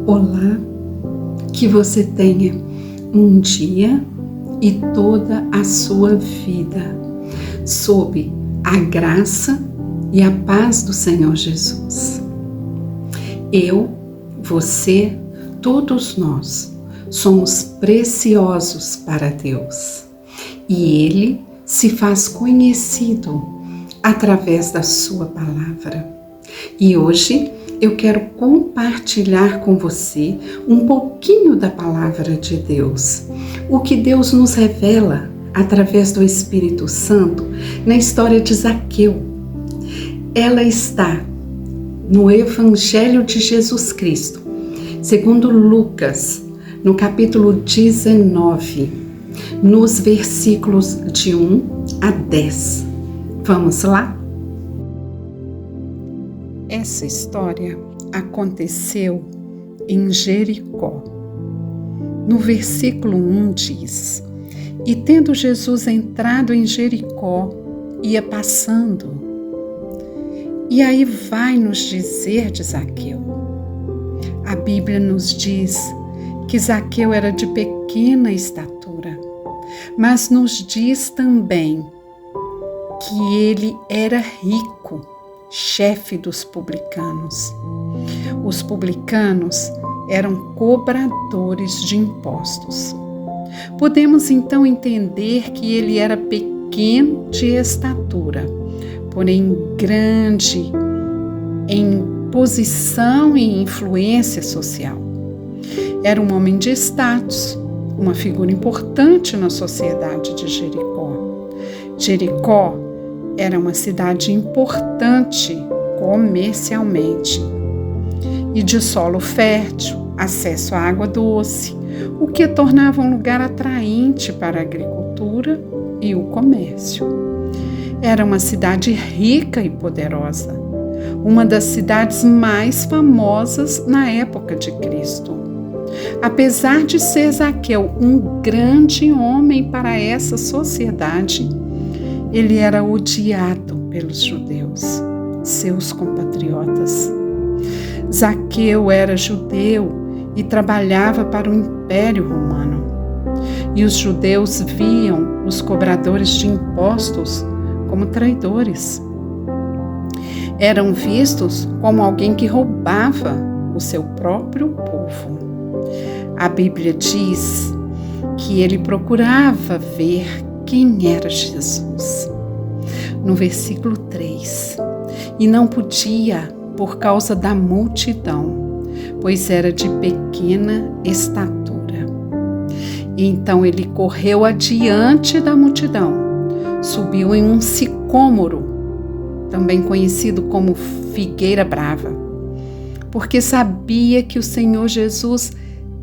Olá, que você tenha um dia e toda a sua vida sob a graça e a paz do Senhor Jesus. Eu, você, todos nós somos preciosos para Deus e Ele se faz conhecido através da sua palavra. E hoje eu quero compartilhar com você um pouquinho da palavra de Deus, o que Deus nos revela através do Espírito Santo na história de Zaqueu. Ela está no Evangelho de Jesus Cristo, segundo Lucas, no capítulo 19, nos versículos de 1 a 10. Vamos lá? Essa história aconteceu em Jericó. No versículo 1 diz: E tendo Jesus entrado em Jericó, ia passando. E aí vai nos dizer de Zaqueu. A Bíblia nos diz que Zaqueu era de pequena estatura, mas nos diz também que ele era rico, chefe dos publicanos. Os publicanos eram cobradores de impostos. Podemos então entender que ele era pequeno de estatura, porém grande em posição e influência social. Era um homem de status, uma figura importante na sociedade de Jericó. Jericó era uma cidade importante comercialmente e de solo fértil, acesso à água doce, o que tornava um lugar atraente para a agricultura e o comércio. Era uma cidade rica e poderosa, uma das cidades mais famosas na época de Cristo. Apesar de ser Zaqueu um grande homem para essa sociedade, ele era odiado pelos judeus, seus compatriotas. Zaqueu era judeu e trabalhava para o Império Romano. E os judeus viam os cobradores de impostos como traidores. Eram vistos como alguém que roubava o seu próprio povo. A Bíblia diz que ele procurava ver quem era Jesus. No versículo 3, e não podia por causa da multidão, pois era de pequena estatura. E então ele correu adiante da multidão, subiu em um sicômoro, também conhecido como figueira brava, porque sabia que o Senhor Jesus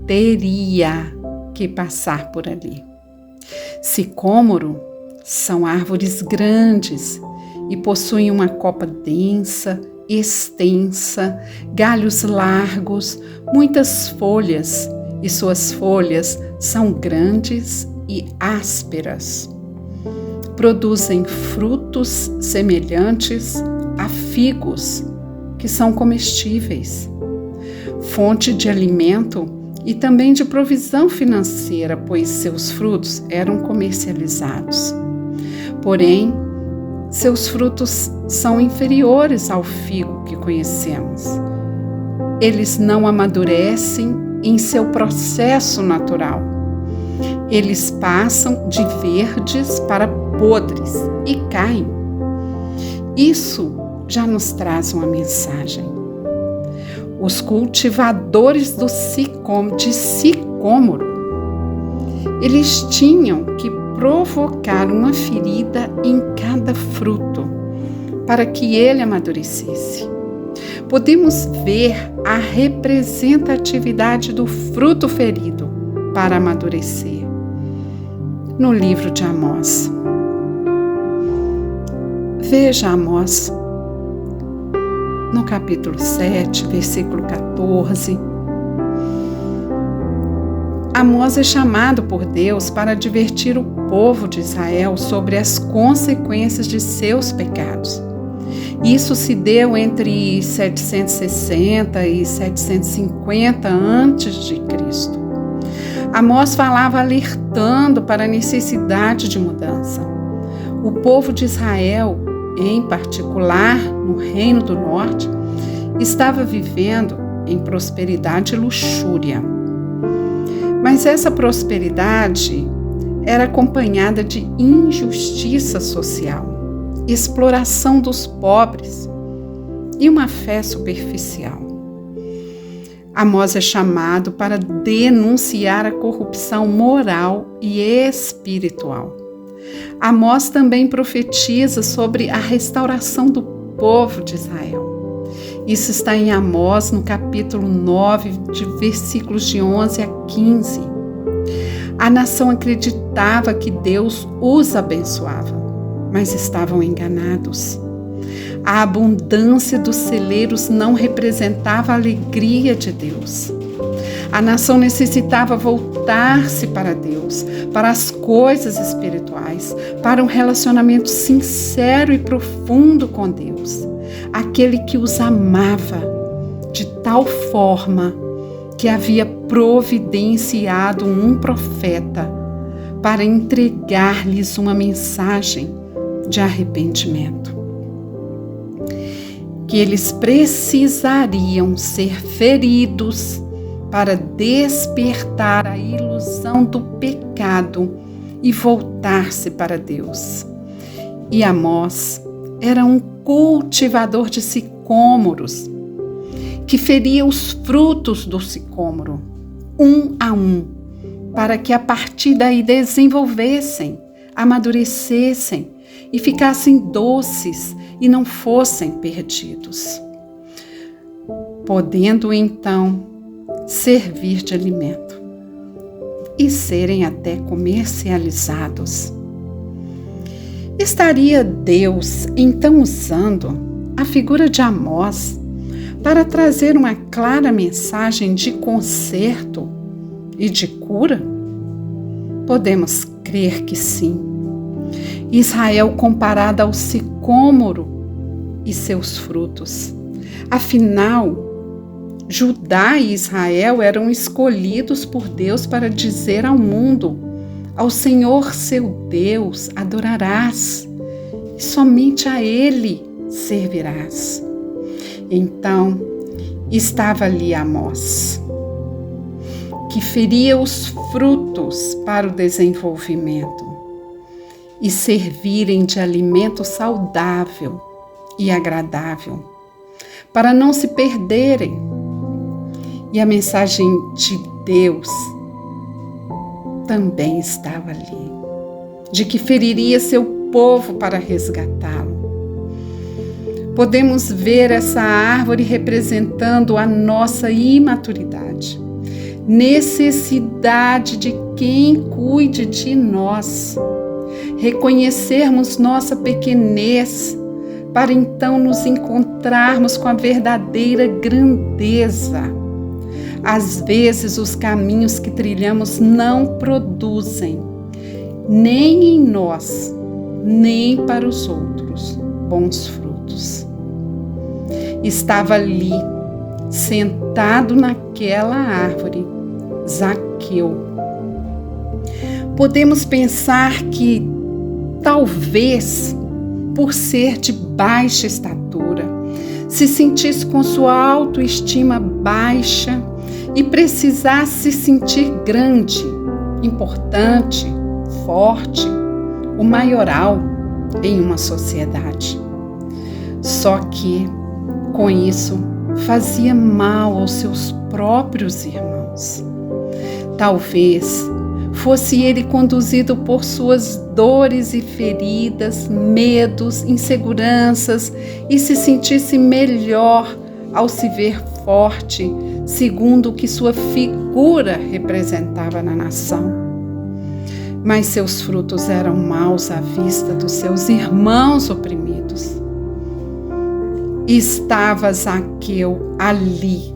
teria que passar por ali. Sicômoro são árvores grandes e possuem uma copa densa, extensa, galhos largos, muitas folhas, e suas folhas são grandes e ásperas. Produzem frutos semelhantes a figos, que são comestíveis. Fonte de alimento e também de provisão financeira, pois seus frutos eram comercializados. Porém, seus frutos são inferiores ao figo que conhecemos. Eles não amadurecem em seu processo natural. Eles passam de verdes para podres e caem. Isso já nos traz uma mensagem. Os cultivadores de sicômoro, eles tinham que provocar uma ferida em cada fruto para que ele amadurecesse. Podemos ver a representatividade do fruto ferido para amadurecer no livro de Amós. Veja Amós, no capítulo 7, versículo 14. Amós é chamado por Deus para advertir o povo de Israel sobre as consequências de seus pecados. Isso se deu entre 760 e 750 a.C. Amós falava alertando para a necessidade de mudança. O povo de Israel, em particular no Reino do Norte, estava vivendo em prosperidade e luxúria. Mas essa prosperidade era acompanhada de injustiça social, exploração dos pobres e uma fé superficial. Amós é chamado para denunciar a corrupção moral e espiritual. Amós também profetiza sobre a restauração do povo de Israel. Isso está em Amós, no capítulo 9, de versículos de 11 a 15. A nação acreditava que Deus os abençoava, mas estavam enganados. A abundância dos celeiros não representava a alegria de Deus. A nação necessitava voltar-se para Deus, para as coisas espirituais, para um relacionamento sincero e profundo com Deus, aquele que os amava de tal forma que havia providenciado um profeta para entregar-lhes uma mensagem de arrependimento. Que eles precisariam ser feridos para despertar a ilusão do pecado e voltar-se para Deus. E Amós era um cultivador de sicômoros, que feria os frutos do sicômoro, um a um, para que a partir daí desenvolvessem, amadurecessem e ficassem doces e não fossem perdidos, podendo então servir de alimento e serem até comercializados. Estaria Deus então usando a figura de Amós para trazer uma clara mensagem de conserto e de cura? Podemos crer que sim. Israel comparado ao sicômoro e seus frutos. Afinal, Judá e Israel eram escolhidos por Deus para dizer ao mundo: ao Senhor seu Deus adorarás, e somente a Ele servirás. Então, estava ali Amós, que feria os frutos para o desenvolvimento e servirem de alimento saudável e agradável, para não se perderem. E a mensagem de Deus também estava ali, de que feriria seu povo para resgatá-lo. Podemos ver essa árvore representando a nossa imaturidade, necessidade de quem cuide de nós, reconhecermos nossa pequenez, para então nos encontrarmos com a verdadeira grandeza. Às vezes os caminhos que trilhamos não produzem, nem em nós, nem para os outros, bons frutos. Estava ali, sentado naquela árvore, Zaqueu. Podemos pensar que, talvez, por ser de baixa estatura, se sentisse com sua autoestima baixa e precisasse se sentir grande, importante, forte, o maioral em uma sociedade. Só que, com isso, fazia mal aos seus próprios irmãos. Talvez fosse ele conduzido por suas dores e feridas, medos, inseguranças e se sentisse melhor ao se ver forte, segundo o que sua figura representava na nação. Mas seus frutos eram maus à vista dos seus irmãos oprimidos. Estava Zaqueu ali,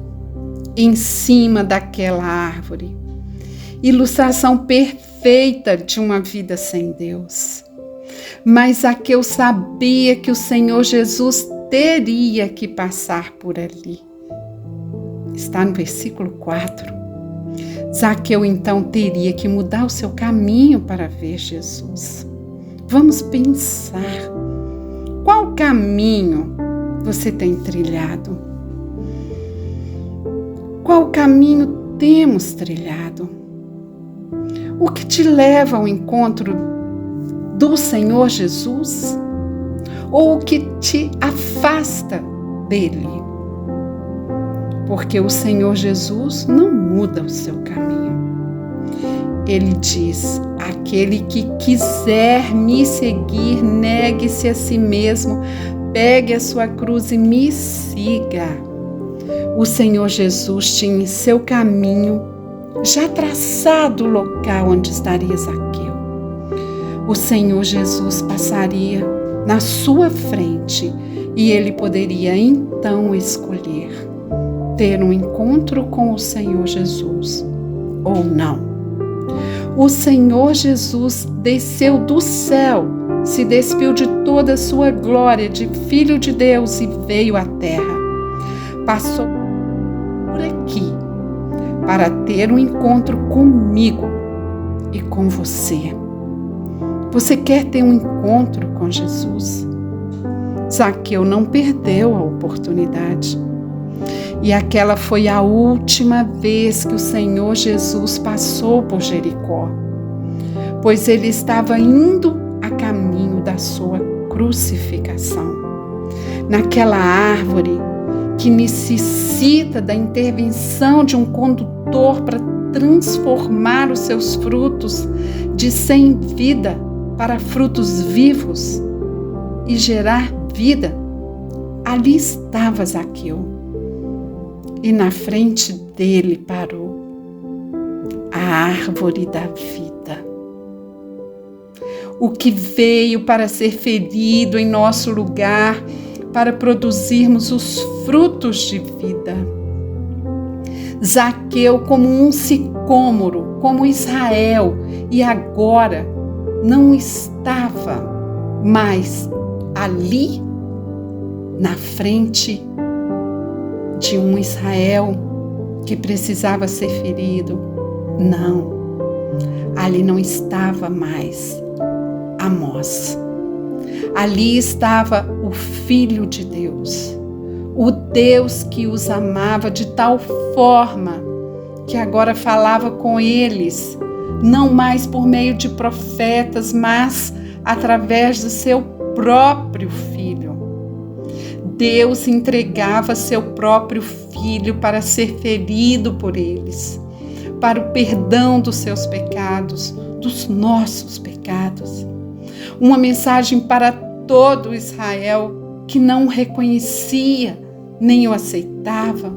em cima daquela árvore, ilustração perfeita de uma vida sem Deus. Mas Zaqueu sabia que o Senhor Jesus teria que passar por ali. Está no versículo 4. Zaqueu então teria que mudar o seu caminho para ver Jesus. Vamos pensar. Qual caminho você tem trilhado? Qual caminho temos trilhado? O que te leva ao encontro do Senhor Jesus? Ou o que te afasta dele? Porque o Senhor Jesus não muda o seu caminho. Ele diz: aquele que quiser me seguir, negue-se a si mesmo, pegue a sua cruz e me siga. O Senhor Jesus tinha em seu caminho já traçado o local onde estaria Zaqueu. O Senhor Jesus passaria na sua frente e ele poderia então escolher ter um encontro com o Senhor Jesus ou não. O Senhor Jesus desceu do céu, se despiu de toda a sua glória de Filho de Deus e veio à terra. Passou por aqui para ter um encontro comigo e com você. Você quer ter um encontro com Jesus? Zaqueu não perdeu a oportunidade. E aquela foi a última vez que o Senhor Jesus passou por Jericó, pois ele estava indo a caminho da sua crucificação. Naquela árvore que necessita da intervenção de um condutor para transformar os seus frutos de sem vida para frutos vivos e gerar vida, ali estava Zaqueu. E na frente dele parou a árvore da vida. O que veio para ser ferido em nosso lugar, para produzirmos os frutos de vida. Zaqueu, como um sicômoro, como Israel, e agora não estava mais ali na frente de um Israel que precisava ser ferido. Não, ali não estava mais Amós. Ali estava o Filho de Deus, o Deus que os amava de tal forma que agora falava com eles, não mais por meio de profetas, mas através do seu próprio Filho. Deus entregava seu próprio Filho para ser ferido por eles, para o perdão dos seus pecados, dos nossos pecados. Uma mensagem para todo Israel que não o reconhecia nem o aceitava.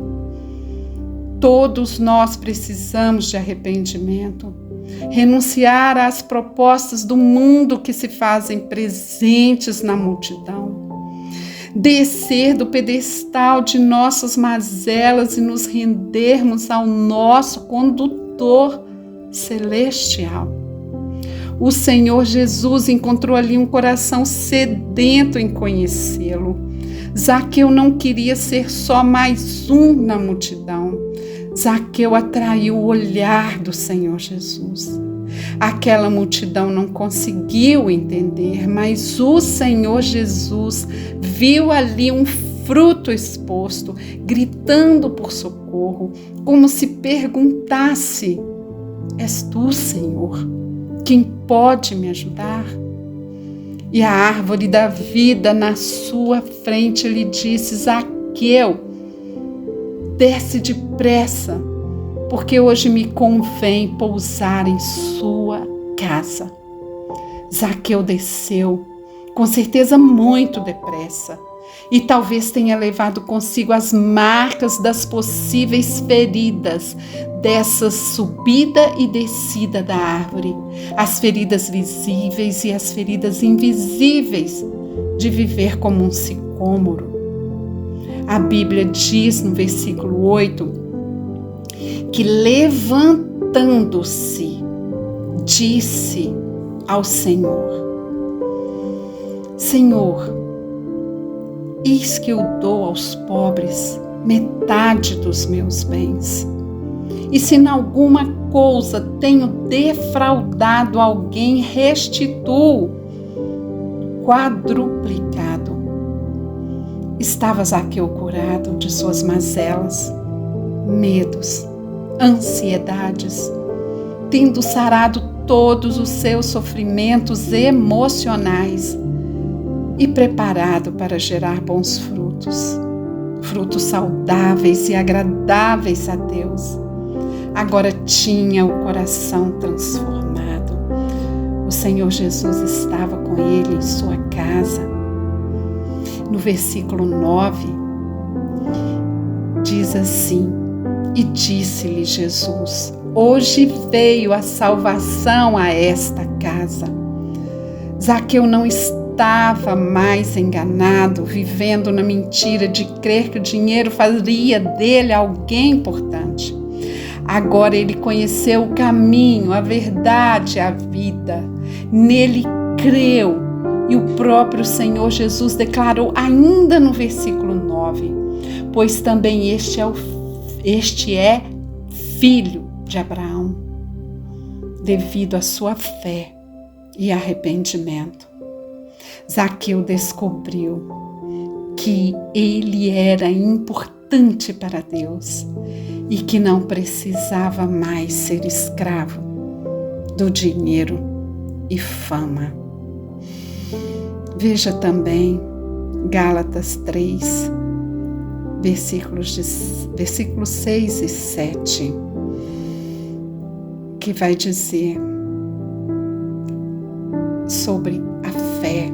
Todos nós precisamos de arrependimento, renunciar às propostas do mundo que se fazem presentes na multidão. Descer do pedestal de nossas mazelas e nos rendermos ao nosso condutor celestial. O Senhor Jesus encontrou ali um coração sedento em conhecê-lo. Zaqueu não queria ser só mais um na multidão. Zaqueu atraiu o olhar do Senhor Jesus. Aquela multidão não conseguiu entender, mas o Senhor Jesus viu ali um fruto exposto, gritando por socorro, como se perguntasse: és tu, Senhor, quem pode me ajudar? E a árvore da vida na sua frente lhe disse: Zaqueu, desce depressa, porque hoje me convém pousar em sua casa. Zaqueu desceu, com certeza muito depressa, e talvez tenha levado consigo as marcas das possíveis feridas dessa subida e descida da árvore, as feridas visíveis e as feridas invisíveis de viver como um sicômoro. A Bíblia diz no versículo 8 que, levantando-se, disse ao Senhor: Senhor, Eis que eu dou aos pobres metade dos meus bens. E se em alguma coisa tenho defraudado alguém, restituo quadruplicado. Estava Zaqueu curado de suas mazelas, medos, ansiedades, tendo sarado todos os seus sofrimentos emocionais e preparado para gerar bons frutos, frutos saudáveis e agradáveis a Deus. Agora tinha o coração transformado. O Senhor Jesus estava com ele em sua casa. No versículo 9, diz assim: e disse-lhe Jesus: hoje veio a salvação a esta casa. Zaqueu não estava mais enganado, vivendo na mentira de crer que o dinheiro faria dele alguém importante. Agora ele conheceu o caminho, a verdade, a vida. Nele creu e o próprio Senhor Jesus declarou ainda no versículo 9: pois também este é filho de Abraão, devido à sua fé e arrependimento. Zaqueu descobriu que ele era importante para Deus e que não precisava mais ser escravo do dinheiro e fama. Veja também Gálatas 3, versículos 6 e 7, que vai dizer sobre a fé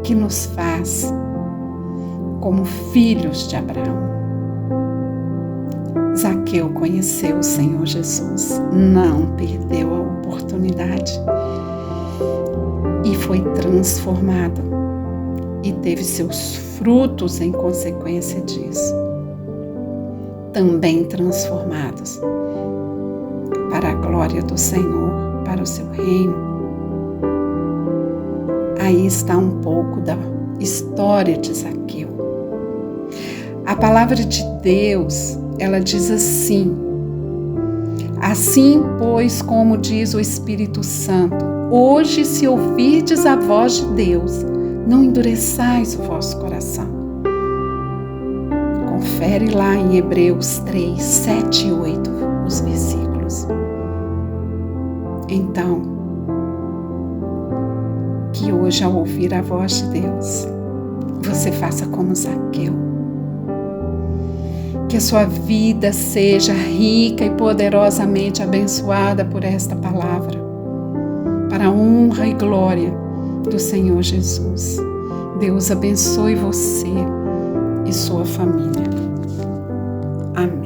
que nos faz como filhos de Abraão. Zaqueu conheceu o Senhor Jesus, não perdeu a oportunidade e foi transformado e teve seus frutos em consequência disso, também transformados para a glória do Senhor, para o seu reino. Aí está um pouco da história de Zaqueu. A palavra de Deus, ela diz assim: assim, pois, como diz o Espírito Santo, hoje, se ouvirdes a voz de Deus, não endureçais o vosso coração. Confere lá em Hebreus 3, 7 e 8, os versículos. Então, que hoje, ao ouvir a voz de Deus, você faça como Zaqueu. Que a sua vida seja rica e poderosamente abençoada por esta palavra, para a honra e glória do Senhor Jesus. Deus abençoe você e sua família. Amém.